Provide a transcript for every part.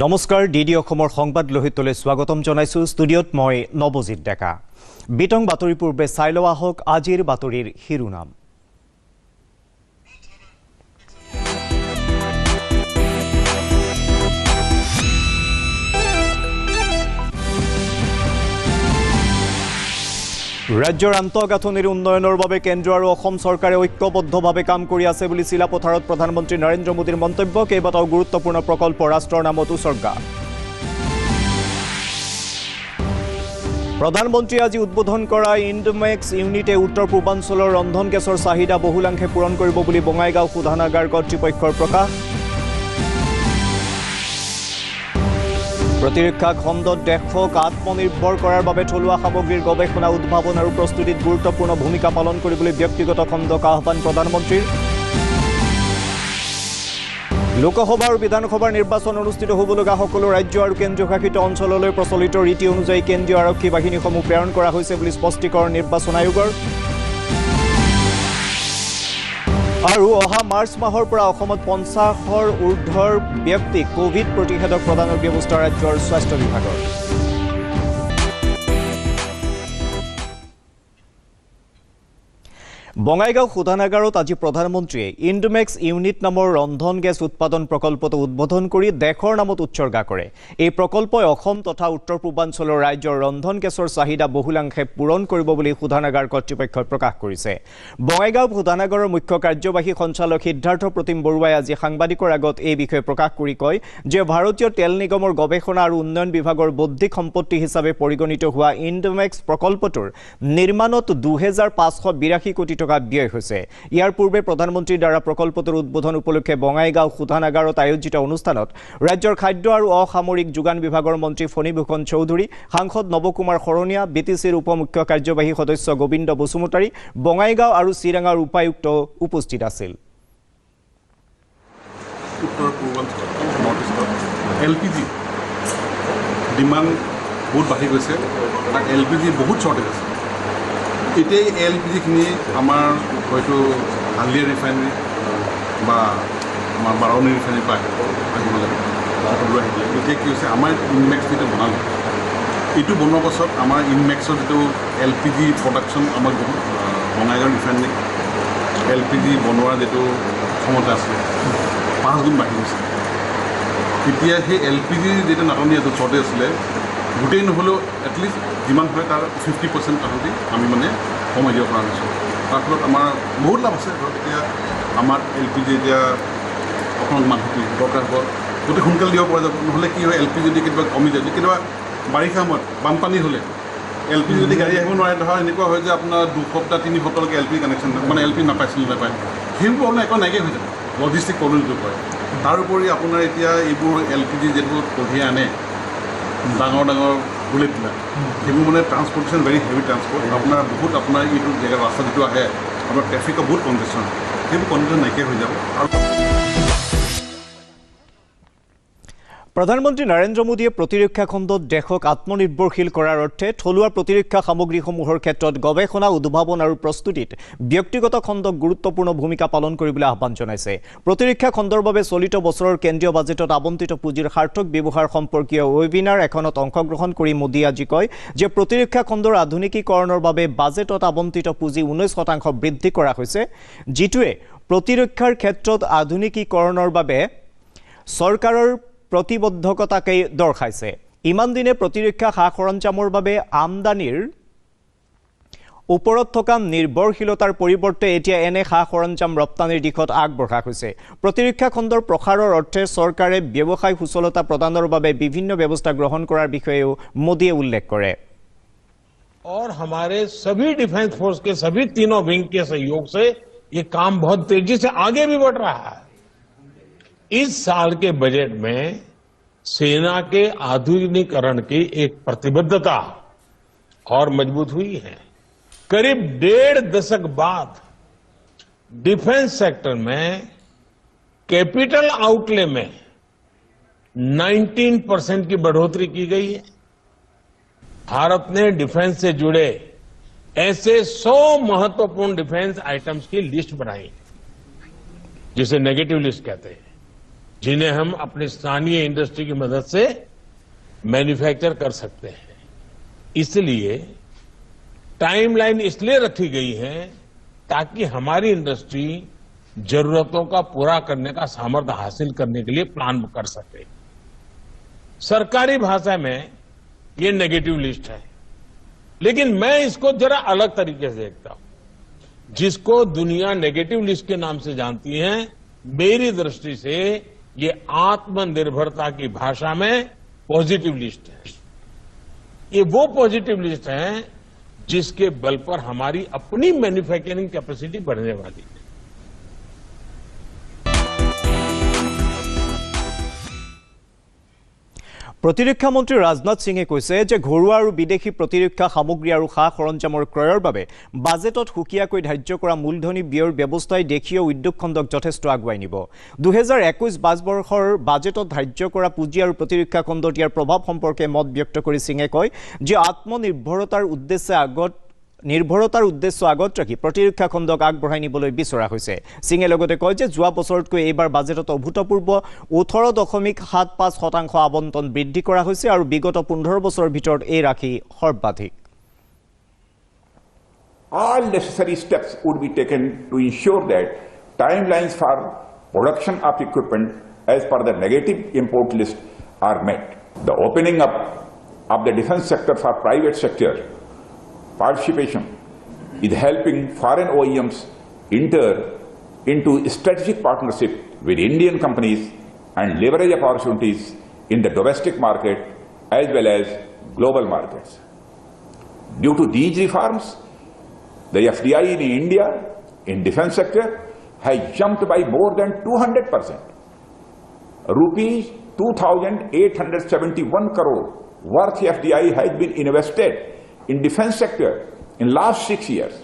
নমস্কাৰ ডিডি অসমৰ সংবাদ লোহিতলৈ স্বাগতম জনাইছো ষ্টুডিঅত মই নবজিত ডেকা বিতং বাতৰি পূৰ্বে চাই লোৱা হওক আজিৰ বাতৰিৰ শিৰোনাম ৰাজ্যৰ আন্তঃগাঁথনিৰ উন্নয়নৰ বাবে কেন্দ্ৰ আৰু অসম চৰকাৰে ঐক্যবদ্ধভাৱে কাম কৰি আছে বুলি চিলাপথাৰত প্ৰধানমন্ত্ৰী নৰেন্দ্ৰ মোদীৰ মন্তব্য কেইবাটাও গুৰুত্বপূৰ্ণ প্ৰকল্প ৰাষ্ট্ৰৰ নামত উৎসৰ্গা প্ৰধানমন্ত্ৰীয়ে আজি উদ্বোধন কৰা ইণ্ডমেক্স ইউনিটে উত্তৰ পূৰ্বাঞ্চলৰ ৰন্ধন গেছৰ চাহিদা বহুলাংশে পূৰণ কৰিব বুলি বঙাইগাঁও শোধনাগাৰ কৰ্তৃপক্ষৰ প্ৰকাশ প্ৰতিৰক্ষা খণ্ডত দেশক আত্মনিৰ্ভৰ কৰাৰ বাবে থলুৱা সামগ্ৰীৰ গৱেষণা উদ্ভাৱন আৰু প্ৰস্তুতিত গুৰুত্বপূৰ্ণ ভূমিকা পালন কৰিবলৈ ব্যক্তিগত খণ্ডক আহ্বান প্ৰধানমন্ত্ৰীৰ লোকসভা আৰু বিধানসভাৰ নিৰ্বাচন অনুষ্ঠিত হ'বলগা সকলো ৰাজ্য আৰু কেন্দ্ৰীয় শাসিত অঞ্চললৈ প্ৰচলিত ৰীতি অনুযায়ী কেন্দ্ৰীয় আৰক্ষী বাহিনীসমূহ প্ৰেৰণ কৰা হৈছে বুলি স্পষ্টীকৰণ নিৰ্বাচন আয়োগৰ আৰু অহা মাৰ্চ মাহৰ পৰা অসমত 50ৰ ঊৰ্ধ্বৰ ব্যক্তিক কোভিড প্ৰতিষেধক প্ৰদানৰ ব্যৱস্থা ৰাজ্যৰ স্বাস্থ্য বিভাগৰ বঙাইগাঁও শোধনাগাৰত আজি প্ৰধানমন্ত্ৰীয়ে ইণ্ডমেক্স ইউনিট নামৰ ৰন্ধন গেছ উৎপাদন প্ৰকল্পটো উদ্বোধন কৰি দেশৰ নামত উৎসৰ্গা কৰে এই প্ৰকল্পই অসম তথা উত্তৰ পূৰ্বাঞ্চলৰ ৰাজ্যৰ ৰন্ধন গেছৰ চাহিদা বহুলাংশে পূৰণ কৰিব বুলি শোধনাগাৰ কৰ্তৃপক্ষই প্ৰকাশ কৰিছে বঙাইগাঁও শোধনাগাৰৰ মুখ্য কাৰ্যবাহী সঞ্চালক সিদ্ধাৰ্থ প্ৰতিম বৰুৱাই আজি সাংবাদিকৰ আগত এই বিষয়ে প্ৰকাশ কৰি কয় যে ভাৰতীয় তেল নিগমৰ গৱেষণা আৰু উন্নয়ন বিভাগৰ বৌদ্ধিক সম্পত্তি হিচাপে পৰিগণিত হোৱা ইণ্ডমেক্স প্ৰকল্পটোৰ নিৰ্মাণত 2582 কোটি টকা ব্যয় হৈছে ইয়াৰ পূৰ্বে প্ৰধানমন্ত্ৰীৰ দ্বাৰা প্ৰকল্পটোৰ উদ্বোধন উপলক্ষে বঙাইগাঁও শোধনাগাৰত আয়োজিত অনুষ্ঠানত ৰাজ্যৰ খাদ্য আৰু অসামৰিক যোগান বিভাগৰ মন্ত্ৰী ফণীভূষণ চৌধুৰী সাংসদ নৱকুমাৰ শৰণীয়া বিটিচিৰ উপ মুখ্য কাৰ্যবাহী সদস্য গোবিন্দ বসুমতাৰী বঙাইগাঁও আৰু চিৰাঙাৰ উপায়ুক্ত উপস্থিত আছিল উত্তৰ পূৰ্বাঞ্চল নৰ্থ ইষ্টত এলপিজি ডিমাণ্ড বহুত বাঢ়ি গৈছে তাক এলপিজি বহুত শ্বৰ্টেজ আছে এতিয়া এলপিজিখিনি আমাৰ হয়তো হালদিয়া ৰিফাইনেৰী বা আমাৰ বাৰনি ৰিফাইনেৰীৰ পৰা আহিব লাগে সকলোৱে আহিলে এতিয়া কি হৈছে আমাৰ ইনমেক্স যিটো বনালোঁ এইটো বনোৱাৰ পাছত আমাৰ ইনমেক্সৰ যিটো এলপিজি প্ৰডাকশ্যন আমাৰ বহুত বঙাইগাঁও ৰিফাইনেৰী এলপিজি বনোৱাৰ যিটো ক্ষমতা আছে 5 গুণ বাঢ়ি গৈছে এতিয়া সেই এলপিজিৰ যিটো নাটনি এইটো শ্বৰ্টেজ আছিলে গোটেই নহ'লেও এটলিষ্ট যিমান হয় তাৰ 50% তাহাঁতি আমি মানে কমাই দিব পৰা হৈছোঁ তাৰ ফলত আমাৰ বহুত লাভ আছে ধৰক এতিয়া আমাৰ এলপিজি এতিয়া অসমত মানুহটো দৰকাৰ হ'ব গোটেই সোনকালে দিব পৰা যাব নহ'লে কি হয় এলপিজি যদি কেতিয়াবা কমি যায় কেতিয়াবা বাৰিষা সময়ত বানপানী হ'লে এলপিজি যদি গাড়ী আহিব নোৱাৰে ধৰা এনেকুৱা হয় যে আপোনাৰ 2 সপ্তাহ 3 সপ্তাহলৈকে এলপি কানেকশ্যন মানে এলপি নাপায় সেইবোৰ প্ৰব্লেম একো নাইকিয়া হৈ যাব লজিষ্টিক প্ৰব্লেমটো হয় তাৰোপৰি আপোনাৰ এতিয়া এইবোৰ এলপিজি যিবোৰ কঢ়িয়াই আনে ডাঙৰ ডাঙৰ বুলেটবিলাক সেইবোৰ মানে ট্ৰান্সপৰ্টেশ্যন ভেৰি হেভি ট্ৰান্সপৰ্ট আপোনাৰ বহুত আপোনাৰ এইটো জেগাৰ ৰাস্তা যিটো আহে আপোনাৰ ট্ৰেফিকৰ বহুত কণ্ডিশ্যন সেইবোৰ কণ্ডিশ্যন নাইকিয়া হৈ যাব আৰু প্ৰধানমন্ত্ৰী নৰেন্দ্ৰ মোদীয়ে প্ৰতিৰক্ষা খণ্ডত দেশক আত্মনিৰ্ভৰশীল কৰাৰ অৰ্থে থলুৱা প্ৰতিৰক্ষা সামগ্ৰীসমূহৰ ক্ষেত্ৰত গৱেষণা উদ্ভাৱন আৰু প্ৰস্তুতিত ব্যক্তিগত খণ্ডক গুৰুত্বপূৰ্ণ ভূমিকা পালন কৰিবলৈ আহ্বান জনাইছে প্ৰতিৰক্ষা খণ্ডৰ বাবে চলিত বছৰৰ কেন্দ্ৰীয় বাজেটত আবণ্টিত পুঁজিৰ সাৰ্থক ব্যৱহাৰ সম্পৰ্কীয় ৱেবিনাৰ এখনত অংশগ্ৰহণ কৰি মোদীয়ে আজি কয় যে প্ৰতিৰক্ষা খণ্ডৰ আধুনিকীকৰণৰ বাবে বাজেটত আবণ্টিত পুঁজি 19% বৃদ্ধি কৰা হৈছে যিটোৱে প্ৰতিৰক্ষাৰ ক্ষেত্ৰত আধুনিকীকৰণৰ বাবে চৰকাৰৰ প্ৰতিবদ্ধকতাকে দৰ্শাইছে ইমান দিনে প্ৰতিৰক্ষা সা সৰঞ্জামৰ বাবে আমদানিৰ ওপৰত থকা নিৰ্ভৰশীলতাৰ পৰিৱৰ্তে এতিয়া এনে সা সৰঞ্জাম ৰপ্তানিৰ দিশত আগবঢ়া হৈছে প্ৰতিৰক্ষা খণ্ডৰ প্ৰসাৰৰ অৰ্থে চৰকাৰে ব্যৱসায় সুচলতা প্ৰদানৰ বাবে বিভিন্ন ব্যৱস্থা গ্ৰহণ কৰাৰ বিষয়েও মোদীয়ে উল্লেখ কৰে और हमारे सभी डिफेंस फोर्स के सभी तीनों विंग के सहयोग से ये काम बहुत तेजी से आगे भी बढ़ रहा है इस साल के बजट में सेना के आधुनिकीकरण की एक प्रतिबद्धता और मजबूत हुई है करीब 1.5 दशक बाद डिफेंस सेक्टर में कैपिटल आउटले में 19% की बढ़ोतरी की गई है भारत ने डिफेंस से जुड़े ऐसे 100 महत्वपूर्ण डिफेंस आइटम्स की लिस्ट बनाई जिसे नेगेटिव लिस्ट कहते हैं जिन्हें हम अपनी स्थानीय इंडस्ट्री की मदद से मैन्युफैक्चर कर सकते हैं। इसलिए टाइमलाइन इसलिए रखी गई है ताकि हमारी इंडस्ट्री जरूरतों का पूरा करने का सामर्थ्य हासिल करने के लिए प्लान कर सके। सरकारी भाषा में ये नेगेटिव लिस्ट है, लेकिन मैं इसको जरा अलग तरीके से देखता हूं। जिसको दुनिया नेगेटिव लिस्ट के नाम से जानती है, मेरी दृष्टि से ये आत्मनिर्भरता की भाषा में पॉजिटिव लिस्ट है। ये वो पॉजिटिव लिस्ट है जिसके बल पर हमारी अपनी मैन्युफैक्चरिंग कैपेसिटी बढ़ने वाली है। প্ৰতিৰক্ষা মন্ত্ৰী ৰাজনাথ সিঙে কৈছে যে ঘৰুৱা আৰু বিদেশী প্ৰতিৰক্ষা সামগ্ৰী আৰু সা সৰঞ্জামৰ ক্ৰয়ৰ বাবে বাজেটত সুকীয়াকৈ ধাৰ্য কৰা মূলধনী ব্যয়ৰ ব্যৱস্থাই দেশীয় উদ্যোগ খণ্ডক যথেষ্ট আগুৱাই নিব। 2021-22 বৰ্ষৰ বাজেটত ধাৰ্য কৰা পুঁজি আৰু প্ৰতিৰক্ষা খণ্ডত ইয়াৰ প্ৰভাৱ সম্পৰ্কে মত ব্যক্ত কৰি সিঙে কয় যে আত্মনিৰ্ভৰতাৰ উদ্দেশ্য আগত ৰাখি প্ৰতিৰক্ষা খণ্ডক আগবঢ়াই নিবলৈ বিচৰা হৈছে। সিঙে লগতে কয় যে যোৱা বছৰতকৈ এইবাৰ বাজেটত অভূতপূৰ্ব 18.75% আবণ্টন বৃদ্ধি কৰা হৈছে আৰু বিগত 15 বছৰৰ ভিতৰত এই ৰাশি সৰ্বাধিক। All necessary steps would be taken to ensure that timelines for production of equipment as per the negative import list are met. The opening up of the defense sector for private sector participation is helping foreign OEMs enter into strategic partnership with Indian companies and leverage opportunities in the domestic market as well as global markets. Due to these reforms, the FDI in India in defense sector has jumped by more than 200%. Rupees 2,871 crore worth FDI has been invested in defense sector in last 6 years.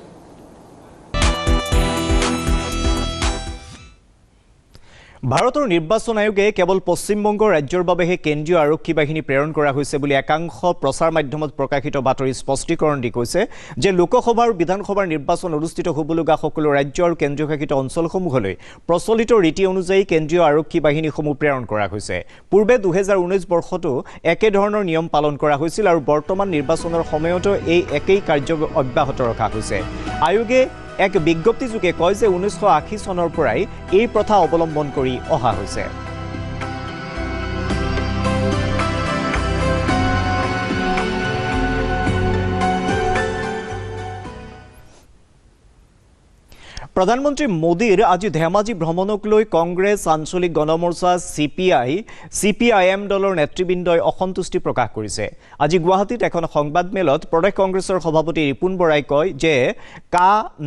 ভাৰতৰ নিৰ্বাচন আয়োগে কেৱল পশ্চিমবংগ ৰাজ্যৰ বাবেহে কেন্দ্ৰীয় আৰক্ষী বাহিনী প্ৰেৰণ কৰা হৈছে বুলি একাংশ প্ৰচাৰ মাধ্যমত প্ৰকাশিত বাতৰি স্পষ্টীকৰণ দি কৈছে যে লোকসভা আৰু বিধানসভাৰ নিৰ্বাচন অনুষ্ঠিত হ'বলগা সকলো ৰাজ্য আৰু কেন্দ্ৰীয় শাসিত অঞ্চলসমূহলৈ প্ৰচলিত ৰীতি অনুযায়ী কেন্দ্ৰীয় আৰক্ষী বাহিনীসমূহ প্ৰেৰণ কৰা হৈছে। পূৰ্বে 2019 বৰ্ষতো একেধৰণৰ নিয়ম পালন কৰা হৈছিল আৰু বৰ্তমান নিৰ্বাচনৰ সময়তো এই একেই কাৰ্য অব্যাহত ৰখা হৈছে। আয়োগে এক বিজ্ঞপ্তিযোগে কয় যে 1980 চনৰ পৰাই এই প্ৰথা অৱলম্বন কৰি অহা হৈছে। প্ৰধানমন্ত্ৰী মোদীৰ আজি ধেমাজি ভ্ৰমণক লৈ কংগ্ৰেছ, আঞ্চলিক গণমৰ্চা, CPIM দলৰ নেতৃবৃন্দই অসন্তুষ্টি প্ৰকাশ কৰিছে। আজি গুৱাহাটীত এখন সংবাদমেলত প্ৰদেশ কংগ্ৰেছৰ সভাপতি ৰিপুণ বৰাই কয় যে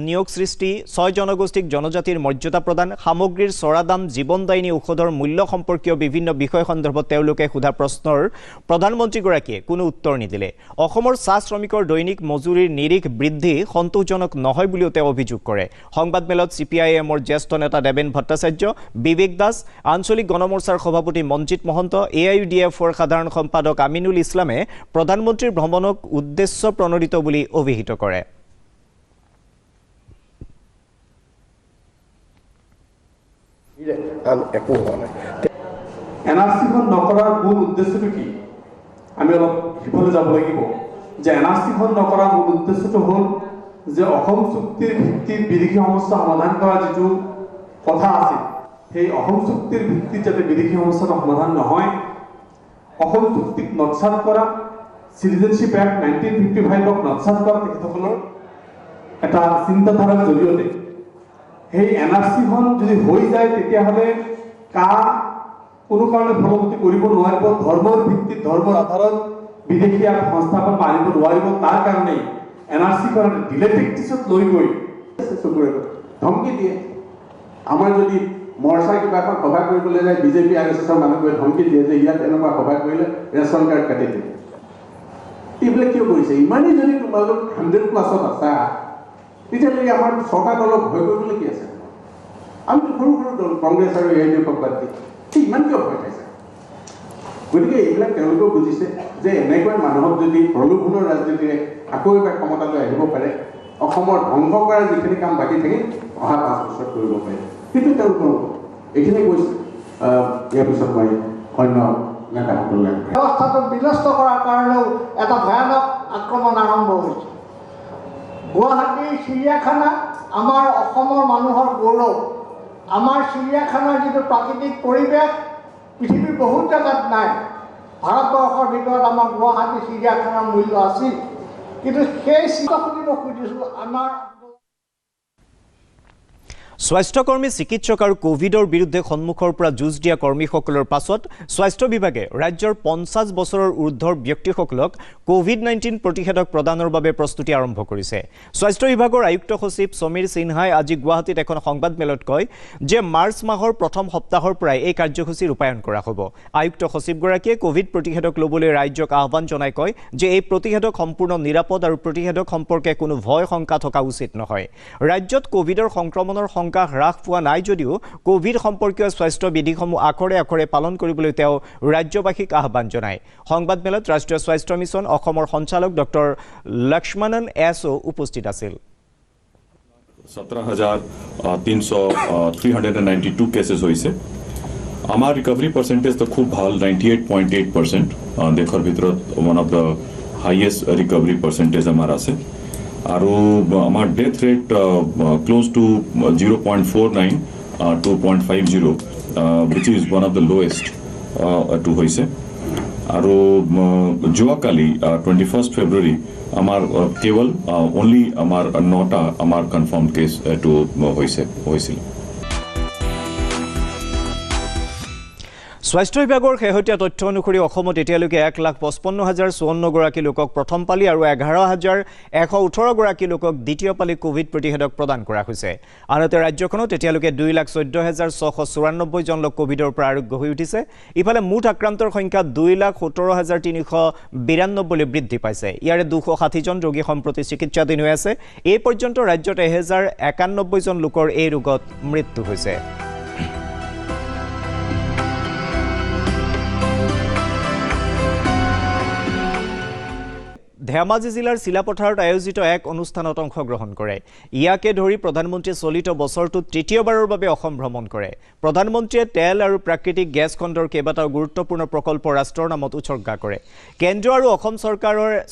নিয়োগ সৃষ্টি, 6 জনগোষ্ঠীক জনজাতিৰ মৰ্যাদা প্ৰদান, সামগ্ৰীৰ চৰা দাম, জীৱনদায়িনী ঔষধৰ মূল্য সম্পৰ্কীয় বিভিন্ন বিষয় সন্দৰ্ভত তেওঁলোকে সোধা প্ৰশ্নৰ প্ৰধানমন্ত্ৰীগৰাকীয়ে কোনো উত্তৰ নিদিলে। অসমৰ চাহ শ্ৰমিকৰ দৈনিক মজুৰিৰ নিৰিখ বৃদ্ধি সন্তোষজনক নহয় বুলিও তেওঁ অভিযোগ কৰে। সংবাদমেলত CPIMৰ জ্যেষ্ঠ নেতা দেবেন ভট্টাচাৰ্য, বিবেক দাস, আঞ্চলিক গণমৰ্চাৰ সভাপতি মঞ্জিত মহন্ত, AIUDFৰ সাধাৰণ সম্পাদক আমিনুল ইছলামে প্ৰধানমন্ত্ৰীৰ ভ্ৰমণক উদ্দেশ্য প্ৰণোদিত বুলি অভিহিত কৰে। NRC-খন নকৰাৰ মূল উদ্দেশ্যটো কি? আমি অলপ সিফালে যাব লাগিব যে NRC-খন নকৰাৰ মূল উদ্দেশ্যটো হ'ল যে অসম চুক্তিৰ ভিত্তিত বিদেশী সমস্যা সমাধান কৰা যিটো কথা আছিল, সেই অসম চুক্তিৰ ভিত্তিত যাতে বিদেশী সমস্যাটো সমাধান নহয়, অসম চুক্তিক নৎসাত কৰা, চিটিজেনশ্বিপ এক্ট 1955ক নৎসাত কৰা তেখেতসকলৰ এটা চিন্তাধাৰাৰ জৰিয়তে সেই NRC-খন যদি হৈ যায় তেতিয়াহ'লে কোনো কাৰণে ফলৱৰ্তী কৰিব নোৱাৰিব, ধৰ্মৰ ভিত্তিত, ধৰ্মৰ আধাৰত বিদেশী সংস্থাপন আনিব নোৱাৰিব। তাৰ কাৰণেই NRC-খন ডিলে প্ৰেক্টিছত লৈ গৈ ধমকি দিয়ে। আমাৰ যদি মৰ্চাৰ কিবা এখন সভা কৰিবলৈ যায়, বিজেপি RSSৰ মানুহবোৰে ধমকি দিয়ে যে ইয়াত এনেকুৱা সভা কৰিলে ৰেচন কাৰ্ড কাটি দিয়ে। এইবিলাক কিয় কৰিছে? ইমানেই যদি তোমালোক 100+ আছা, তেতিয়াহ'লে আমাৰ চৰকাৰ দলক ভয় কৰিবলৈ কি আছে? আমি সৰু সৰু দল, কংগ্ৰেছ আৰু AIUDFক বাদ দি ইমান কিয় ভয় খাইছে? গতিকে এইবিলাক তেওঁলোকেও বুজিছে যে এনেকুৱা মানুহক যদি প্ৰলোভনৰ ৰাজনীতিৰে আকৌ এবাৰ ক্ষমতালৈ আহিব পাৰে, অসমৰ ধ্বংস কৰাৰ যিখিনি কাম বাকী থাকে অহা 5 বছৰত কৰিব পাৰে, সেইটো তেওঁলোকৰ এইখিনি কৈছে। ইয়াৰ পিছত মই অন্য নেতাসকললৈ ব্যৱস্থাটো বিনষ্ট কৰাৰ কাৰণেও এটা ভয়ানক আক্ৰমণ আৰম্ভ হৈছে। গুৱাহাটীৰ চিৰিয়াখানা আমাৰ অসমৰ মানুহৰ গৌৰৱ। আমাৰ চিৰিয়াখানাৰ যিটো প্ৰাকৃতিক পৰিৱেশ পৃথিৱীৰ বহুত জেগাত নাই। ভাৰতবৰ্ষৰ ভিতৰত আমাৰ গুৱাহাটী চিৰিয়াখানাৰ মূল্য আছিল, কিন্তু সেই শুনিব খুজিছোঁ আমাৰ স্বাস্থ্যকৰ্মী চিকিৎসক আৰু কোভিডৰ বিৰুদ্ধে সন্মুখৰ পৰা যুঁজ দিয়া কৰ্মীসকলৰ পাছত স্বাস্থ্য বিভাগে ৰাজ্যৰ 50 বছৰৰ ঊৰ্ধৰ ব্যক্তিসকলক কোভিড-19 প্ৰতিষেধক প্ৰদানৰ বাবে প্ৰস্তুতি আৰম্ভ কৰিছে। স্বাস্থ্য বিভাগৰ আয়ুক্ত সচিব সমীৰ সিনহাই আজি গুৱাহাটীত এখন সংবাদমেলত কয় যে মাৰ্চ মাহৰ প্ৰথম সপ্তাহৰ পৰাই এই কাৰ্যসূচী ৰূপায়ণ কৰা হ'ব। আয়ুক্ত সচিবগৰাকীয়ে কোভিড প্ৰতিষেধক ল'বলৈ ৰাজ্যক আহ্বান জনাই কয় যে এই প্ৰতিষেধক সম্পূৰ্ণ নিৰাপদ আৰু প্ৰতিষেধক সম্পৰ্কে কোনো ভয় শংকা থকা উচিত নহয়। ৰাজ্যত কোভিডৰ সংক্ৰমণৰ হ্ৰাস পোৱা নাই যদিও কোভিড সম্পৰ্কীয় স্বাস্থ্য বিধিসমূহ আখৰে আখৰে পালন কৰিবলৈ তেওঁ ৰাজ্যবাসীক আহ্বান জনায়। সংবাদমেলত ৰাষ্ট্ৰীয় স্বাস্থ্য মিছন অসমৰ সঞ্চালক ডক্টৰ লক্ষ্মণন এছও উপস্থিত আছিল। 17,392 কেसेस হৈছে। আমাৰ ৰিকভাৰী পাৰ্চেণ্টেজ তো খুব ভাল, 98.8%। দেশৰ ভিতৰত one of the highest recovery percentage আমাৰ আছে। আৰু আমাৰ death rate close two 0.49 2.50 which is one of the lowest to হৈছে। আৰু যোৱাকালি 21 ফেব্ৰুৱাৰী আমাৰ কেৱল অনলি আমাৰ 9টা আমাৰ কনফাৰ্ম কেছ এইটো হৈছিল। স্বাস্থ্য বিভাগৰ শেহতীয়া তথ্য অনুসৰি অসমত এতিয়ালৈকে 1,55,054 গৰাকী লোকক প্ৰথম পালি আৰু 11,118 গৰাকী লোকক দ্বিতীয় পালি কোভিড প্ৰতিষেধক প্ৰদান কৰা হৈছে। আনহাতে ৰাজ্যখনত এতিয়ালৈকে 2,14,694 জন লোক কোভিডৰ পৰা আৰোগ্য হৈ উঠিছে। ইফালে মুঠ আক্ৰান্তৰ সংখ্যা 2,17,392 বৃদ্ধি পাইছে। ইয়াৰে 260 জন ৰোগী সম্প্ৰতি চিকিৎসাধীন হৈ আছে। এই পৰ্যন্ত ৰাজ্যত 1,091 জন লোকৰ এই ৰোগত মৃত্যু হৈছে। ধেমাজি জিলাৰ চিলাপথাৰত আয়োজিত এক অনুষ্ঠানত অংশগ্ৰহণ কৰে। ইয়াকে ধৰি প্ৰধানমন্ত্ৰীয়ে চলিত বছৰটোত তৃতীয়বাৰৰ বাবে অসম ভ্ৰমণ কৰে। প্ৰধানমন্ত্ৰীয়ে তেল আৰু প্ৰাকৃতিক গেছ খণ্ডৰ কেইবাটাও গুৰুত্বপূৰ্ণ প্ৰকল্প ৰাষ্ট্ৰৰ নামত উৎসৰ্গা কৰে। কেন্দ্ৰ আৰু অসম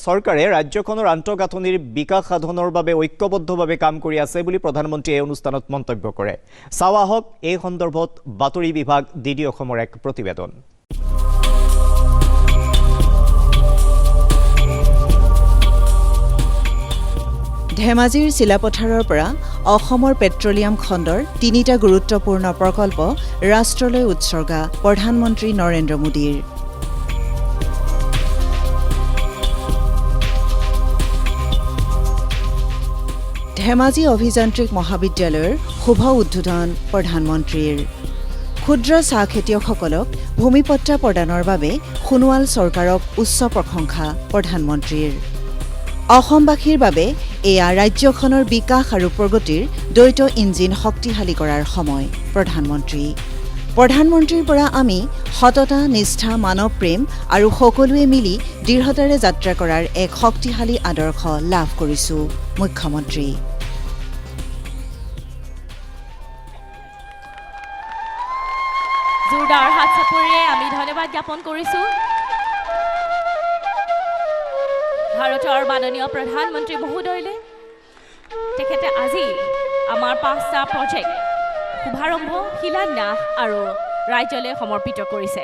চৰকাৰে ৰাজ্যখনৰ আন্তঃগাঁথনিৰ বিকাশ সাধনৰ বাবে ঐক্যবদ্ধভাৱে কাম কৰি আছে বুলি প্ৰধানমন্ত্ৰীয়ে এই অনুষ্ঠানত মন্তব্য কৰে। চাওঁ আহক এই সন্দৰ্ভত বাতৰি বিভাগ DD অসমৰ এক প্ৰতিবেদন। ধেমাজিৰ চিলাপথাৰৰ পৰা অসমৰ পেট্ৰলিয়াম খণ্ডৰ 3টা গুৰুত্বপূৰ্ণ প্ৰকল্প ৰাষ্ট্ৰলৈ উৎসৰ্গা প্ৰধানমন্ত্ৰী নৰেন্দ্ৰ মোদীৰ। ধেমাজি অভিযান্ত্ৰিক মহাবিদ্যালয়ৰ শুভ উদ্বোধন প্ৰধানমন্ত্ৰীৰ। ক্ষুদ্ৰ চাহ খেতিয়কসকলক ভূমিপট্টা প্ৰদানৰ বাবে সোণোৱাল চৰকাৰক উচ্চ প্ৰশংসা প্ৰধানমন্ত্ৰীৰ। অসমবাসীৰ বাবে এয়া ৰাজ্যখনৰ বিকাশ আৰু প্ৰগতিৰ দ্বৈত ইঞ্জিন শক্তিশালী কৰাৰ সময় প্ৰধানমন্ত্ৰীৰ পৰা আমি সততা, নিষ্ঠা, মানৱ প্ৰেম আৰু সকলোৱে মিলি দৃঢ়তাৰে যাত্ৰা কৰাৰ এক শক্তিশালী আদৰ্শ লাভ কৰিছোঁ মুখ্যমন্ত্ৰী। জোৰদাৰ হাত চাপৰিৰে আমি ধন্যবাদ জ্ঞাপন কৰিছোঁ ভাৰতৰ মাননীয় প্ৰধানমন্ত্ৰী মহোদয়লৈ। তেখেতে আজি আমাৰ 5টা প্ৰজেক্ট শুভাৰম্ভ, শিলান্যাস আৰু ৰাজ্যলৈ সমৰ্পিত কৰিছে।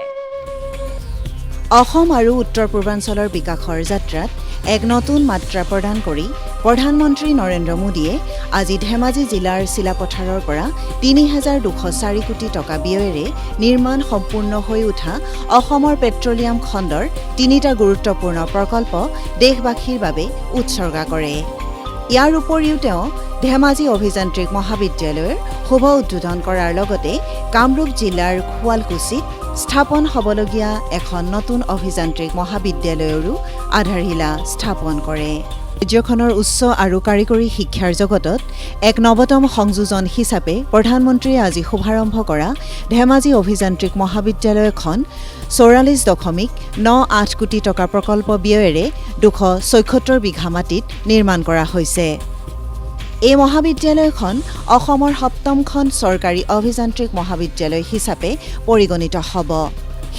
অসম আৰু উত্তৰ পূৰ্বাঞ্চলৰ বিকাশৰ যাত্ৰাত এক নতুন মাত্ৰা প্ৰদান কৰি প্ৰধানমন্ত্ৰী নৰেন্দ্ৰ মোদীয়ে আজি ধেমাজি জিলাৰ চিলাপথাৰৰ পৰা 3,204 কোটি টকা ব্যয়েৰে নিৰ্মাণ সম্পূৰ্ণ হৈ উঠা অসমৰ পেট্ৰলিয়াম খণ্ডৰ 3টা গুৰুত্বপূৰ্ণ প্ৰকল্প দেশবাসীৰ বাবে উৎসৰ্গা কৰে। ইয়াৰ উপৰিও তেওঁ ধেমাজি অভিযান্ত্ৰিক মহাবিদ্যালয়ৰ শুভ উদ্বোধন কৰাৰ লগতে কামৰূপ জিলাৰ শুৱালকুছিত স্থাপন হ'বলগীয়া এখন নতুন অভিযান্ত্ৰিক মহাবিদ্যালয়ৰো আধাৰশিলা স্থাপন কৰে। ৰাজ্যখনৰ উচ্চ আৰু কাৰিকৰী শিক্ষাৰ জগতত এক নৱতম সংযোজন হিচাপে প্ৰধানমন্ত্ৰীয়ে আজি শুভাৰম্ভ কৰা ধেমাজি অভিযান্ত্ৰিক মহাবিদ্যালয়খন 44.98 কোটি টকা প্ৰকল্প ব্যয়েৰে 276 বিঘা মাটিত নিৰ্মাণ কৰা হৈছে। এই মহাবিদ্যালয়খন অসমৰ ৭মখন চৰকাৰী অভিযান্ত্ৰিক মহাবিদ্যালয় হিচাপে পৰিগণিত হ'ব।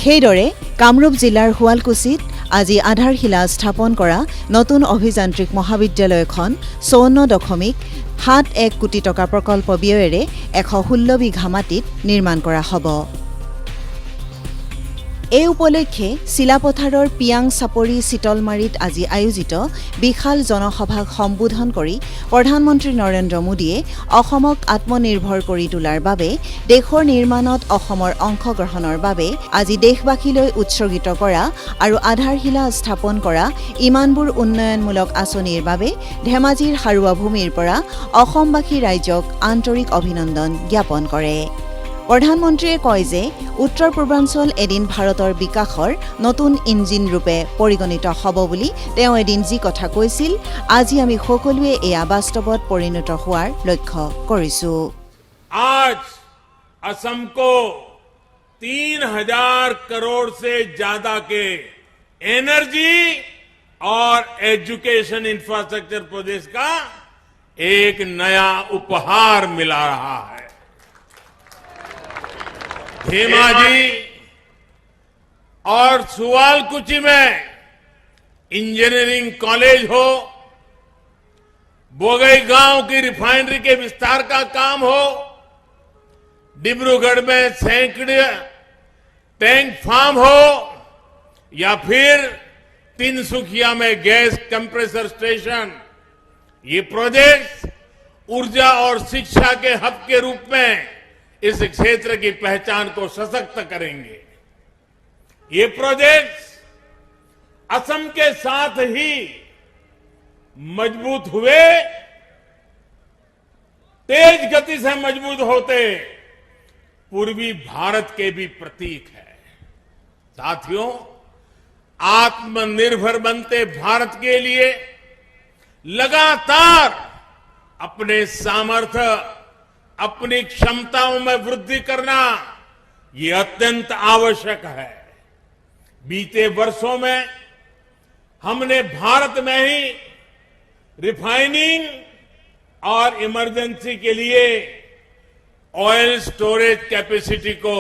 সেইদৰে কামৰূপ জিলাৰ শুৱালকুছিত আজি আধাৰশিলা স্থাপন কৰা নতুন অভিযান্ত্ৰিক মহাবিদ্যালয়খন ৫৪.৭১ কোটি টকা প্ৰকল্প ব্যয়েৰে ১১৬ বিঘা মাটিত নিৰ্মাণ কৰা হ'ব। এই উপলক্ষে চিলাপথাৰৰ পিয়াং চাপৰি চিতলমাৰীত আজি আয়োজিত বিশাল জনসভাক সম্বোধন কৰি প্ৰধানমন্ত্ৰী নৰেন্দ্ৰ মোদীয়ে অসমক আত্মনিৰ্ভৰ কৰি তোলাৰ বাবে দেশৰ নিৰ্মাণত অসমৰ অংশগ্ৰহণৰ বাবে আজি দেশবাসীলৈ উৎসৰ্গিত কৰা আৰু আধাৰশিলা স্থাপন কৰা ইমানবোৰ উন্নয়নমূলক আঁচনিৰ বাবে ধেমাজিৰ সাৰুৱা ভূমিৰ পৰা অসমবাসী ৰাইজক আন্তৰিক অভিনন্দন জ্ঞাপন কৰে। প্ৰধানমন্ত্ৰীয়ে কয় যে উত্তৰ পূৰ্বাঞ্চল এদিন ভাৰতৰ বিকাশৰ নতুন ইঞ্জিন ৰূপে পৰিগণিত হ'ব বুলি তেওঁ এদিন যি কথা কৈছিল, আজি আমি সকলোৱে এয়া বাস্তৱত পৰিণত হোৱাৰ লক্ষ্য কৰিছোঁ। आज असम को 3000 करोड़ से ज्यादा के एनर्जी और एजुकेशन इंफ्रास्ट्रक्चर प्रोजेक्ट का एक नया उपहार मिला रहा है। धेमाजी और सुवालकुची में इंजीनियरिंग कॉलेज हो, बोगईगांव की रिफाइनरी के विस्तार का काम हो, डिब्रूगढ़ में सैकड़े टैंक फार्म हो, या फिर तिनसुकिया में गैस कंप्रेसर स्टेशन, ये प्रोजेक्ट ऊर्जा और शिक्षा के हब के रूप में इस क्षेत्र की पहचान को सशक्त करेंगे। ये प्रोजेक्ट्स असम के साथ ही मजबूत हुए, तेज गति से मजबूत होते पूर्वी भारत के भी प्रतीक है। साथियों, आत्मनिर्भर बनते भारत के लिए लगातार अपने सामर्थ्य, अपनी क्षमताओं में वृद्धि करना ये अत्यंत आवश्यक है। बीते वर्षों में हमने भारत में ही रिफाइनिंग और इमरजेंसी के लिए ऑयल स्टोरेज कैपेसिटी को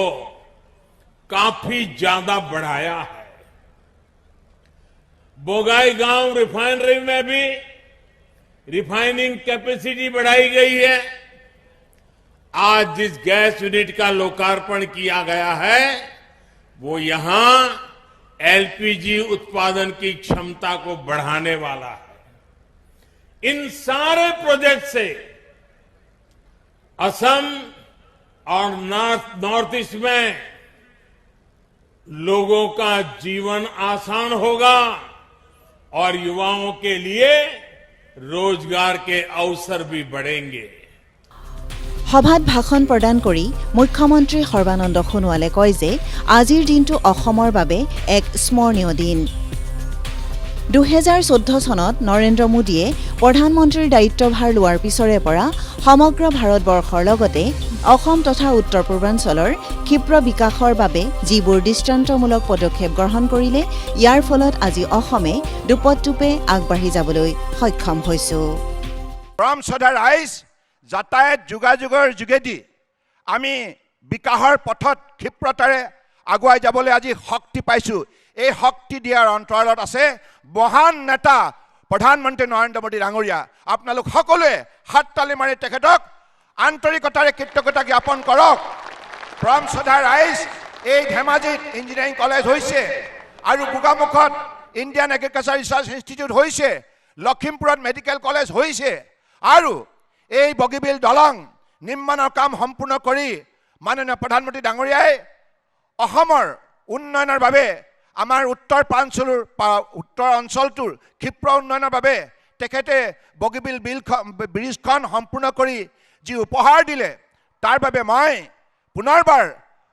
काफी ज्यादा बढ़ाया है। बोगाईगांव रिफाइनरी में भी रिफाइनिंग कैपेसिटी बढ़ाई गई है। आज जिस गैस यूनिट का लोकार्पण किया गया है, वो यहां एलपीजी उत्पादन की क्षमता को बढ़ाने वाला है। इन सारे प्रोजेक्ट से असम और नॉर्थ ईस्ट में लोगों का जीवन आसान होगा और युवाओं के लिए रोजगार के अवसर भी बढ़ेंगे। সভাত ভাষণ প্ৰদান কৰি মুখ্যমন্ত্ৰী সৰ্বানন্দ সোণোৱালে কয় যে আজিৰ দিনটো অসমৰ বাবে এক স্মৰণীয় দিন। 2014 চনত নৰেন্দ্ৰ মোদীয়ে প্ৰধানমন্ত্ৰীৰ দায়িত্বভাৰ লোৱাৰ পিছৰে পৰা সমগ্ৰ ভাৰতবৰ্ষৰ লগতে অসম তথা উত্তৰ পূৰ্বাঞ্চলৰ ক্ষীপ্ৰ বিকাশৰ বাবে যিবোৰ দৃষ্টান্তমূলক পদক্ষেপ গ্ৰহণ কৰিলে, ইয়াৰ ফলত আজি অসমে দুপদটোপে আগবাঢ়ি যাবলৈ সক্ষম হৈছো। যাতায়াত যোগাযোগৰ যোগেদি আমি বিকাশৰ পথত ক্ষিপ্ৰতাৰে আগুৱাই যাবলৈ আজি শক্তি পাইছোঁ। এই শক্তি দিয়াৰ অন্তৰালত আছে মহান নেতা প্ৰধানমন্ত্ৰী নৰেন্দ্ৰ মোদী ডাঙৰীয়া। আপোনালোক সকলোৱে হাত তালি মাৰি তেখেতক আন্তৰিকতাৰে কৃতজ্ঞতা জ্ঞাপন কৰক। ফ্ৰম শ্ৰদ্ধা ৰাইজ, এই ধেমাজিত ইঞ্জিনিয়াৰিং কলেজ হৈছে আৰু গোগামুখত ইণ্ডিয়ান এগ্ৰিকালচাৰ ৰিচাৰ্চ ইনষ্টিটিউট হৈছে, লখিমপুৰত মেডিকেল কলেজ হৈছে আৰু এই বগীবিল দলং নিৰ্মাণৰ কাম সম্পূৰ্ণ কৰি মাননীয় প্ৰধানমন্ত্ৰী ডাঙৰীয়াই অসমৰ উন্নয়নৰ বাবে, আমাৰ উত্তৰ অঞ্চলটোৰ ক্ষীপ্ৰ উন্নয়নৰ বাবে তেখেতে বগীবিল ব্ৰিজখন সম্পূৰ্ণ কৰি যি উপহাৰ দিলে, তাৰ বাবে মই পুনৰবাৰ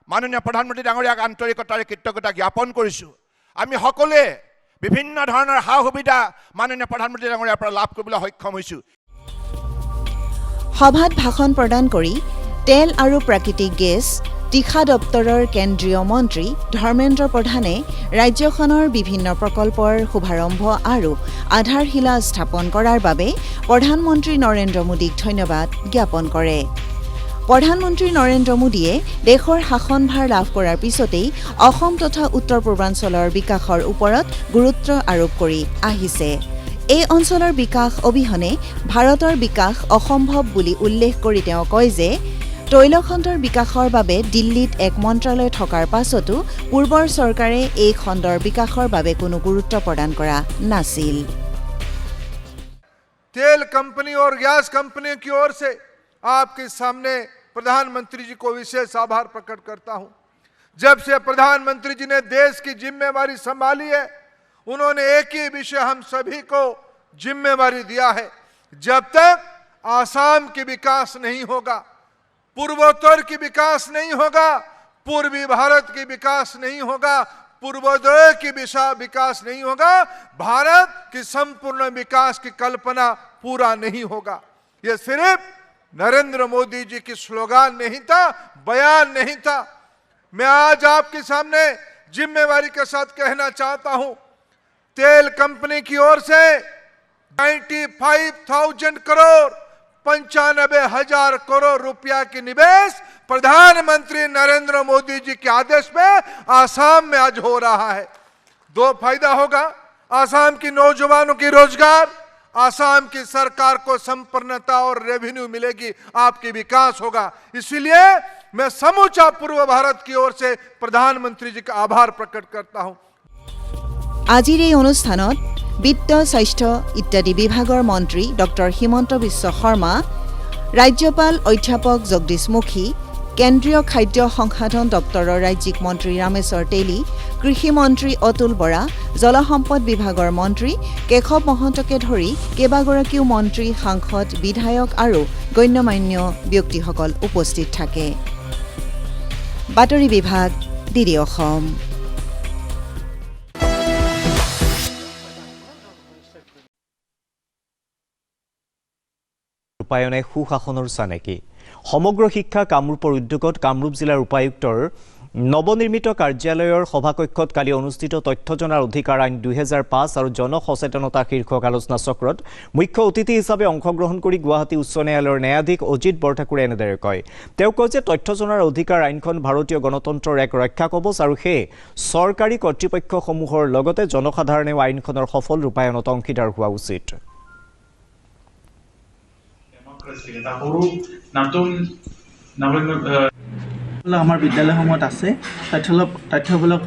মাননীয় প্ৰধানমন্ত্ৰী ডাঙৰীয়াক আন্তৰিকতাৰে কৃতজ্ঞতা জ্ঞাপন কৰিছোঁ। আমি সকলোৱে বিভিন্ন ধৰণৰ সা সুবিধা মাননীয় প্ৰধানমন্ত্ৰী ডাঙৰীয়াৰ পৰা লাভ কৰিবলৈ সক্ষম হৈছোঁ। সভাত ভাষণ প্ৰদান কৰি তেল আৰু প্ৰাকৃতিক গেছ, তীখা দপ্তৰৰ কেন্দ্ৰীয় মন্ত্ৰী ধৰ্মেন্দ্ৰ প্ৰধানে ৰাজ্যখনৰ বিভিন্ন প্ৰকল্পৰ শুভাৰম্ভ আৰু আধাৰশিলা স্থাপন কৰাৰ বাবে প্ৰধানমন্ত্ৰী নৰেন্দ্ৰ মোদীক ধন্যবাদ জ্ঞাপন কৰে। প্ৰধানমন্ত্ৰী নৰেন্দ্ৰ মোদীয়ে দেশৰ শাসনভাৰ লাভ কৰাৰ পিছতেই অসম তথা উত্তৰ পূৰ্বাঞ্চলৰ বিকাশৰ ওপৰত গুৰুত্ব আৰোপ কৰি আহিছে। এই অঞ্চলৰ বিকাশ অবিহনে ভাৰতৰ বিকাশ অসম্ভৱ বুলি উল্লেখ কৰি তেওঁ কয় যে তৈলখণ্ডৰ বিকাশৰ বাবে দিল্লীত এক মন্ত্ৰালয় থকাৰ পাছতো পূৰ্বৰ চৰকাৰে এই খণ্ডৰ বিকাশৰ বাবে কোনো গুৰুত্ব প্ৰদান কৰা নাছিল। तेल कंपनी और गैस कंपनी की ओर से आपके सामने प्रधानमंत्री जी को विशेष आभार प्रकट करता हूं। जब से प्रधानमंत्री जी ने देश की जिम्मेवारी संभाली है, उन्होंने एक ही विषय हम सभी को जिम्मेवारी दिया है, जब तक आसाम की विकास नहीं होगा, पूर्वोत्तर की विकास नहीं होगा, पूर्वी भारत की विकास नहीं होगा, पूर्वोदय की विकास नहीं होगा, भारत की संपूर्ण विकास की कल्पना पूरा नहीं होगा। यह सिर्फ नरेंद्र मोदी जी की स्लोगान नहीं था, बयान नहीं था। मैं आज आपके सामने जिम्मेवारी के साथ कहना चाहता हूं, तेल कंपनी की ओर से 95,000 करोड़ 95,000 करोड़ रुपया की निवेश प्रधानमंत्री नरेंद्र मोदी जी के आदेश में आसाम में आज हो रहा है। दो फायदा होगा, आसाम की नौजवानों की रोजगार, आसाम की सरकार को संपन्नता और रेवेन्यू मिलेगी, आपकी विकास होगा। इसलिए मैं समूचा पूर्व भारत की ओर से प्रधानमंत्री जी का आभार प्रकट करता हूं। আজিৰ এই অনুষ্ঠানত বিত্ত স্বাস্থ্য ইত্যাদি বিভাগৰ মন্ত্ৰী ডক্টৰ হিমন্ত বিশ্ব শৰ্মা, ৰাজ্যপাল অধ্যাপক জগদীশ মুখী, কেন্দ্ৰীয় খাদ্য সংসাধন দপ্তৰৰ ৰাজ্যিক মন্ত্ৰী ৰামেশ্বৰ তেলী, কৃষি মন্ত্ৰী অতুল বৰা, জলসম্পদ বিভাগৰ মন্ত্ৰী কেশৱ মহন্তকে ধৰি কেইবাগৰাকীও মন্ত্ৰী, সাংসদ, বিধায়ক আৰু গণ্যমান্য ব্যক্তিসকল উপস্থিত থাকে। বাতৰি বিভাগ, ডিডি অসম। ৰূপায়ণে সুশাসনৰ চানেকি। সমগ্ৰ শিক্ষা কামৰূপৰ উদ্যোগত কামৰূপ জিলাৰ উপায়ুক্তৰ নৱনিৰ্মিত কাৰ্যালয়ৰ সভাকক্ষত কালি অনুষ্ঠিত তথ্য জনাৰ অধিকাৰ আইন 2005 আৰু জনসচেতনতা শীৰ্ষক আলোচনা চক্ৰত মুখ্য অতিথি হিচাপে অংশগ্ৰহণ কৰি গুৱাহাটী উচ্চ ন্যায়ালয়ৰ ন্যায়াধীশ অজিত বৰঠাকুৰে এনেদৰে কয়। তেওঁ কয় যে তথ্য জনাৰ অধিকাৰ আইনখন ভাৰতীয় গণতন্ত্ৰৰ এক ৰক্ষা কৱচ আৰু সেয়ে চৰকাৰী কৰ্তৃপক্ষসমূহৰ লগতে জনসাধাৰণেও আইনখনৰ সফল ৰূপায়ণত অংশীদাৰ হোৱা উচিত। আমাৰ বিদ্যালয়সমূহত আছে, তথ্যবলক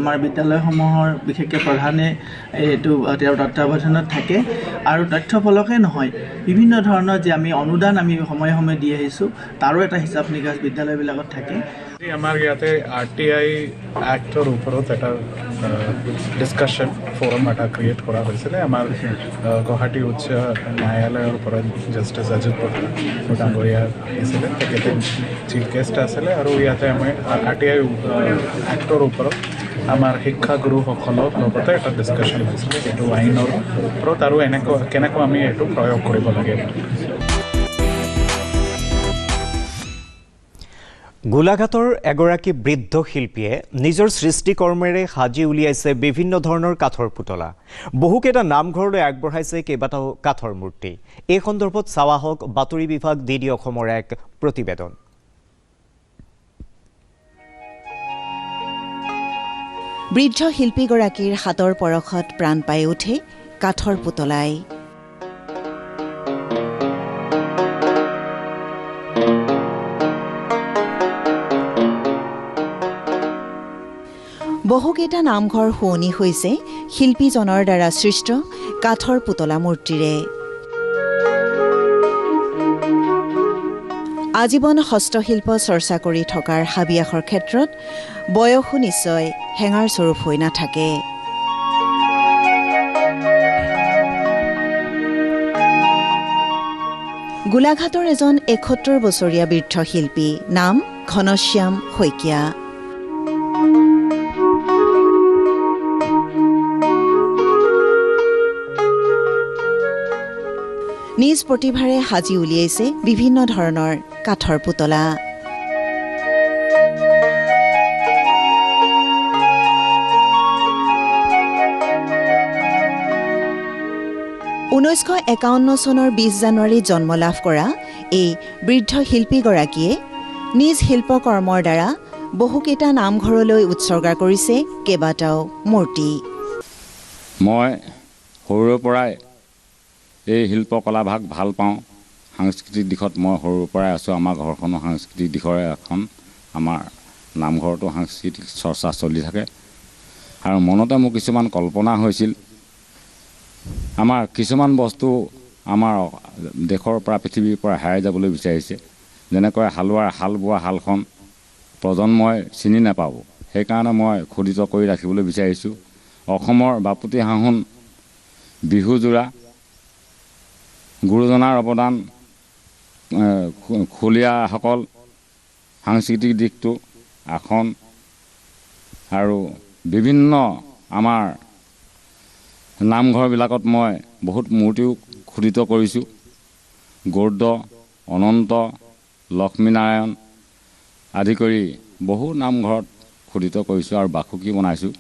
আমাৰ বিদ্যালয়সমূহৰ বিশেষকৈ প্ৰধানে এইটো তেওঁৰ তত্ত্বাৱধানত থাকে আৰু তথ্যবলকে নহয়, বিভিন্ন ধৰণৰ যে আমি অনুদান আমি সময়ে সময়ে দি আহিছোঁ তাৰো এটা হিচাপ নিকাচ বিদ্যালয়বিলাকত থাকে। আমাৰ ইয়াতে RTI এক্টৰ ওপৰত এটা ডিছকাশ্যন ফোৰাম এটা ক্ৰিয়েট কৰা হৈছিলে। আমাৰ গুৱাহাটী উচ্চ ন্যায়ালয়ৰ পৰা জাষ্টিছ অজিত বৰঠাকুৰ ডাঙৰীয়া আহিছিলে, তেখেতে চিফ গেষ্ট আছিলে আৰু ইয়াতে আমি RTI এক্টৰ ওপৰত আমাৰ শিক্ষাগুৰুসকলৰ লগতে এটা ডিছকাশ্যন হৈছিলে এইটো আইনৰ ওপৰত আৰু কেনেকৈ আমি এইটো প্ৰয়োগ কৰিব লাগে। গোলাঘাটৰ এগৰাকী বৃদ্ধ শিল্পীয়ে নিজৰ সৃষ্টিকৰ্মেৰে সাজি উলিয়াইছে বিভিন্ন ধৰণৰ কাঠৰ পুতলা। বহুকেইটা নামঘৰলৈ আগবঢ়াইছে কেইবাটাও কাঠৰ মূৰ্তি। এই সন্দৰ্ভত চাৱা হওক বাতৰি বিভাগ ডিডি অসমৰ এক প্ৰতিবেদন। বৃদ্ধ শিল্পীগৰাকীৰ হাতৰ পৰশত প্ৰাণ পাই উঠে কাঠৰ পুতলাই। বহুকেইটা নামঘৰ শুৱনি হৈছে শিল্পীজনৰ দ্বাৰা সৃষ্ট কাঠৰ পুতলা মূৰ্তিৰে। আজীৱন হস্তশিল্প চৰ্চা কৰি থকাৰ হাবিয়াসৰ ক্ষেত্ৰত বয়সো নিশ্চয় হেঙাৰ স্বৰূপ হৈ নাথাকে। গোলাঘাটৰ এজন ৭১ বছৰীয়া বৃদ্ধ শিল্পী, নাম ঘনশ্যাম শইকীয়া। নিজ প্ৰতিভাৰে সাজি উলিয়াইছে বিভিন্ন ধৰণৰ কাঠৰ পুতলা। 1951 চনৰ 20 জানুৱাৰীত জন্ম লাভ কৰা এই বৃদ্ধ শিল্পীগৰাকীয়ে নিজ শিল্পকৰ্মৰ দ্বাৰা বহুকেইটা নামঘৰলৈ উৎসৰ্গা কৰিছে কেইবাটাও মূৰ্তি। মই সৰুৰে পৰাই এই শিল্পকলা ভাগ ভাল পাওঁ। সাংস্কৃতিক দিশত মই সৰুৰে পৰাই আছোঁ। আমাৰ ঘৰখনো সাংস্কৃতিক দিশৰে এখন। আমাৰ নামঘৰতো সাংস্কৃতিক চৰ্চা চলি থাকে। আৰু মনতে মোৰ কিছুমান কল্পনা হৈছিল, আমাৰ কিছুমান বস্তু আমাৰ দেশৰ পৰা পৃথিৱীৰ পৰা হেৰাই যাবলৈ বিচাৰিছে। যেনেকৈ হালোৱাৰ হাল বোৱা হালখন প্ৰজন্মই চিনি নাপাব, সেইকাৰণে মই খোদিত কৰি ৰাখিবলৈ বিচাৰিছোঁ। অসমৰ বাপুতি সাহোন বিহুযোৰা, গুৰুজনাৰ অৱদান, খলীয়াসকল, সাংস্কৃতিক দিশটো, আসন আৰু বিভিন্ন আমাৰ নামঘৰবিলাকত মই বহুত মূৰ্তিও খোদিত কৰিছোঁ। গৌৰ্ড, অনন্ত, লক্ষ্মীনাৰায়ণ আদি কৰি বহু নামঘৰত খোদিত কৰিছোঁ আৰু বাসুকী বনাইছোঁ।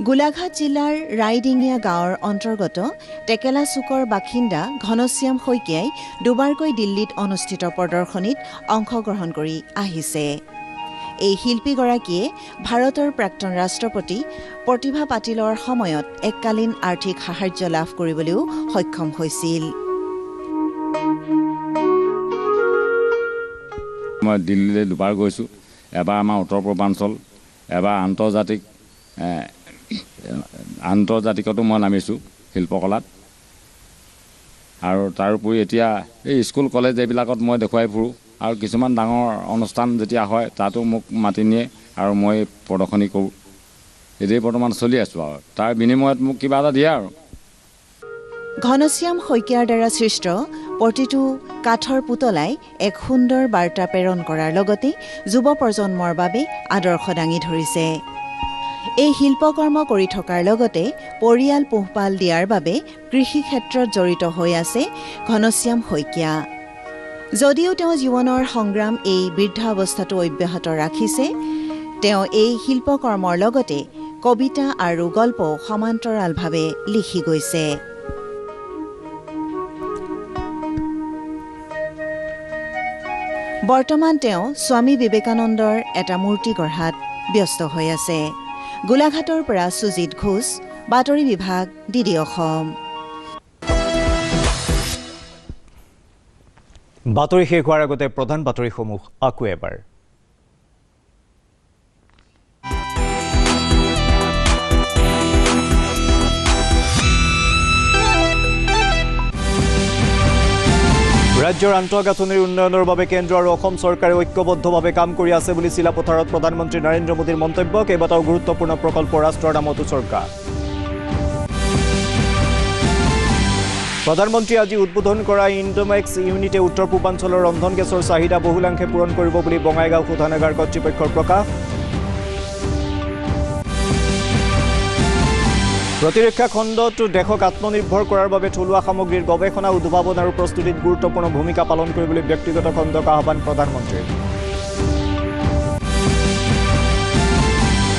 গোলাঘাট জিলাৰ ৰাইডিঙীয়া গাঁৱৰ অন্তৰ্গত টেকেলা চুকৰ বাসিন্দা ঘনশ্যাম শইকীয়াই দুবাৰকৈ দিল্লীত অনুষ্ঠিত প্ৰদৰ্শনীত অংশগ্ৰহণ কৰি আহিছে। এই শিল্পীগৰাকীয়ে ভাৰতৰ প্ৰাক্তন ৰাষ্ট্ৰপতি প্ৰতিভা পাটিলৰ সময়ত এককালীন আৰ্থিক সাহায্য লাভ কৰিবলৈও সক্ষম হৈছিল। মই দিল্লীলৈ দুবাৰ গৈছোঁ। এবাৰ আমাৰ উত্তৰ পূৰ্বাঞ্চল, এবাৰ আন্তৰ্জাতিকতো মই নামিছোঁ শিল্পকলাত। আৰু তাৰোপৰি এতিয়া এই স্কুল কলেজ এইবিলাকত মই দেখুৱাই ফুৰোঁ। আৰু কিছুমান ডাঙৰ অনুষ্ঠান যেতিয়া হয় তাতো মোক মাতি নিয়ে আৰু মই প্ৰদৰ্শনী কৰোঁ। এতিয়া বৰ্তমান চলি আছোঁ আৰু তাৰ বিনিময়ত মোক কিবা এটা দিয়ে আৰু। ঘনশ্যাম শইকীয়াৰ দ্বাৰা সৃষ্ট প্ৰতিটো কাঠৰ পুতলাই এক সুন্দৰ বাৰ্তা প্ৰেৰণ কৰাৰ লগতে যুৱ প্ৰজন্মৰ বাবে আদৰ্শ দাঙি ধৰিছে। এই শিল্পকৰ্ম কৰি থকাৰ লগতে পৰিয়াল পোহপাল দিয়াৰ বাবে কৃষি ক্ষেত্ৰত জড়িত হৈ আছে ঘনশ্যাম শইকীয়া। যদিও তেওঁ জীৱনৰ সংগ্ৰাম এই বৃদ্ধাৱস্থাটো অব্যাহত ৰাখিছে, তেওঁ এই শিল্পকৰ্মৰ লগতে কবিতা আৰু গল্প সমান্তৰালভাৱে লিখি গৈছে। বৰ্তমান তেওঁ স্বামী বিবেকানন্দৰ এটা মূৰ্তি গঢ়াত ব্যস্ত হৈ আছে। গোলাঘাটৰ পৰা সুজিত ঘোষ, বাতৰি বিভাগ, DD অসম। বাতৰি শেষ হোৱাৰ আগতে প্ৰধান বাতৰিসমূহ আকৌ এবাৰ। ৰাজ্যৰ আন্তঃগাঁথনিৰ উন্নয়নৰ বাবে কেন্দ্ৰ আৰু অসম চৰকাৰে ঐক্যবদ্ধভাৱে কাম কৰি আছে বুলি চিলাপথাৰত প্ৰধানমন্ত্ৰী নৰেন্দ্ৰ মোদীৰ মন্তব্য। কেইবাটাও গুৰুত্বপূৰ্ণ প্ৰকল্প ৰাষ্ট্ৰৰ নামত উৎসৰ্গা। প্ৰধানমন্ত্ৰীয়ে আজি উদ্বোধন কৰা ইণ্ডোমেক্স ইউনিটে উত্তৰ পূৰ্বাঞ্চলৰ ৰন্ধন গেছৰ চাহিদা বহুলাংশে পূৰণ কৰিব বুলি বঙাইগাঁও শোধনাগাৰ কৰ্তৃপক্ষৰ প্ৰকাশ। প্ৰতিৰক্ষা খণ্ডত দেশক আত্মনিৰ্ভৰ কৰাৰ বাবে থলুৱা সামগ্ৰীৰ গৱেষণা, উদ্ভাৱন আৰু প্ৰস্তুতিত গুৰুত্বপূৰ্ণ ভূমিকা পালন কৰিবলৈ ব্যক্তিগত খণ্ডক আহ্বান প্ৰধানমন্ত্ৰীৰ।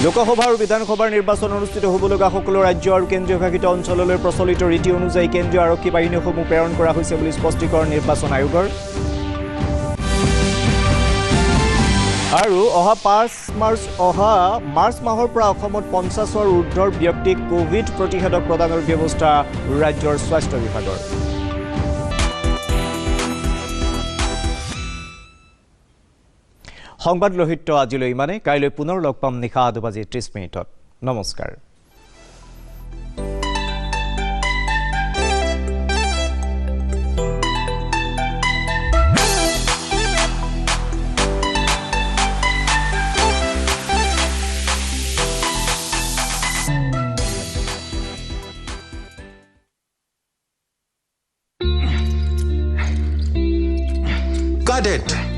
লোকসভা আৰু বিধানসভাৰ নিৰ্বাচন অনুষ্ঠিত হ'বলগা সকলো ৰাজ্য আৰু কেন্দ্ৰীয় শাসিত অঞ্চললৈ প্ৰচলিত ৰীতি অনুযায়ী কেন্দ্ৰীয় আৰক্ষী বাহিনীসমূহ প্ৰেৰণ কৰা হৈছে বুলি স্পষ্টীকৰণ নিৰ্বাচন আয়োগৰ। আৰু অহা মাৰ্চ মাহৰ পৰা অসমত 50ৰ ঊৰ্ধ্বৰ ব্যক্তিক কোভিড প্ৰতিষেধক প্ৰদানৰ ব্যৱস্থা ৰাজ্যৰ স্বাস্থ্য বিভাগৰ। সংবাদ লোহিত আজিলৈ ইমানে। কাইলৈ পুনৰ লগ পাম নিশা 8:30। নমস্কাৰ। Got it.